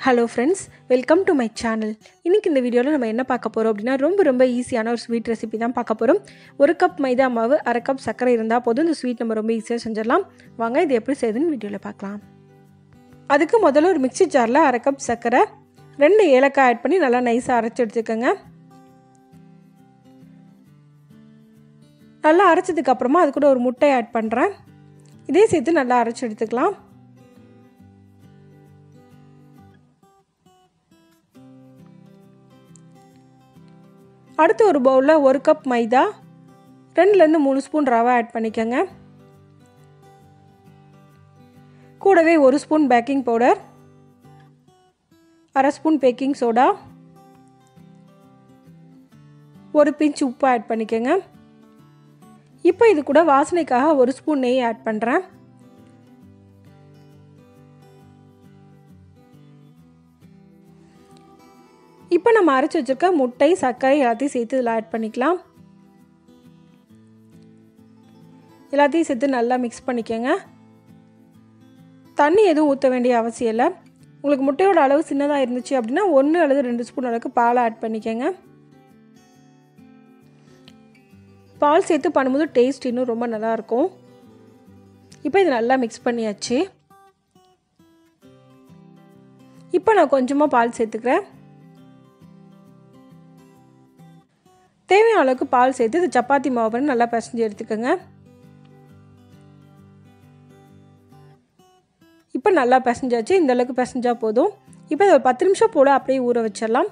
Hello friends, welcome to my channel. இன்னைக்கு இந்த வீடியோல நம்ம என்ன பார்க்க போறோம் அப்படினா ரொம்ப ஈஸியான ஒரு ஸ்வீட் ரெசிபி தான் பார்க்க போறோம். 1 கப் மைதா மாவு, 1/2 கப் சர்க்கரை இருந்தா போதும் இந்த ஸ்வீட் நம்ம ரொம்ப ஈஸியா செஞ்சிரலாம். வாங்க இது எப்படி செய்யுதுன்னு வீடியோல பார்க்கலாம். அதுக்கு முதல்ல ஒரு மிக்ஸி ஜார்ல 1/2 கப் சர்க்கரை, 2 ஏலக்காய் ஆட் பண்ணி நல்லா நைஸா அரைச்சு எடுத்துக்கங்க. நல்லா அரைச்சதுக்கு அப்புறமா அது கூட ஒரு முட்டை ஆட் பண்றேன். இதே சேர்த்து நல்லா அரைச்சு எடுத்துக்கலாம். அடுத்து ஒரு பவுல்ல 1 கப் மைதா, 2 ல இருந்து 3 ஸ்பூன் ரவை ஆட் பண்ணிக்கங்க. கூடவே 1 spoon baking powder, 1/2 spoon baking soda, 1 pinch உப்பு ஆட் பண்ணிக்கங்க. இப்போ இது கூட வாசனைக்காக 1 ஸ்பூன் நெய் ஆட் பண்றேன். இப்போ நம்ம அரைச்சு வச்சிருக்க முட்டை, சர்க்கரை எல்லாத்தையும் சேர்த்து இதில் ஆட் பண்ணிக்கலாம். எல்லாத்தையும் சேர்த்து நல்லா மிக்ஸ் பண்ணிக்கங்க. தண்ணி எதுவும் ஊற்ற வேண்டிய அவசியம் இல்லை. உங்களுக்கு முட்டையோட அளவு சின்னதாக இருந்துச்சு அப்படின்னா 1 அல்லது 2 ஸ்பூன் அளவுக்கு பால் ஆட் பண்ணிக்கங்க. பால் சேர்த்து பண்ணும்போது டேஸ்ட் இன்னும் ரொம்ப நல்லாயிருக்கும். இப்போ இது நல்லா மிக்ஸ் பண்ணியாச்சு. இப்போ நான் கொஞ்சமாக பால் சேர்த்துக்கிறேன். தேவையான அளவுக்கு பால் சேர்த்து இது சப்பாத்தி மாவு பண்ணி நல்லா பிசைஞ்சு எடுத்துக்கோங்க. இப்போ நல்லா பிசைஞ்சாச்சு. இந்த அளவுக்கு பிசைஞ்சா போதும். இப்போ இதை 10 நிமிஷம் போல் அப்படியே ஊற வச்சிடலாம்.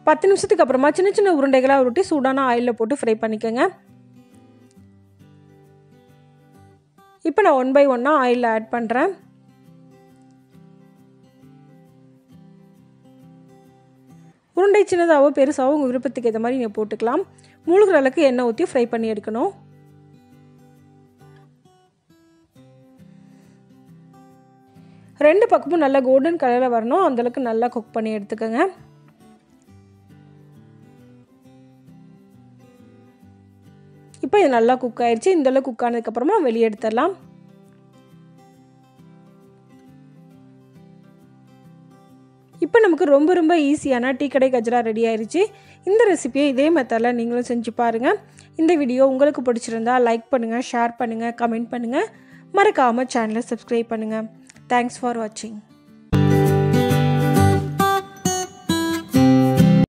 10 நிமிஷத்துக்கு அப்புறமா சின்ன சின்ன உருண்டைகளாக உருட்டி சூடான ஆயிலில் போட்டு ஃப்ரை பண்ணிக்கோங்க. இப்போ நான் 1 பை 1 ஆயிலில் ஆட் பண்ணுறேன். உருண்டை சின்னதாகவோ பெருசாகவோ உங்கள் விருப்பத்துக்கு ஏற்ற மாதிரி நீங்கள் போட்டுக்கலாம். மூழ்கிற அளவுக்கு எண்ணெய் ஊற்றி ஃப்ரை பண்ணி எடுக்கணும். ரெண்டு பக்கமும் நல்லா கோல்டன் கலரில் வரணும். அந்தளவுக்கு நல்லா குக் பண்ணி எடுத்துக்கோங்க. இப்போ இது நல்லா குக் ஆயிடுச்சு. இந்தளவுக்கு குக் ஆனதுக்கப்புறமா வெளியே எடுத்துடலாம். இப்போ நமக்கு ரொம்ப ஈஸியான டீ கடை கஜ்ரா ரெடி ஆயிடுச்சு. இந்த ரெசிபியை இதே மெத்தடில் நீங்களும் செஞ்சு பாருங்கள். இந்த வீடியோ உங்களுக்கு பிடிச்சிருந்தா லைக் பண்ணுங்கள், ஷேர் பண்ணுங்கள், கமெண்ட் பண்ணுங்கள். மறக்காமல் சேனலை சப்ஸ்கிரைப் பண்ணுங்கள். தேங்க்ஸ் ஃபார் வாட்சிங்.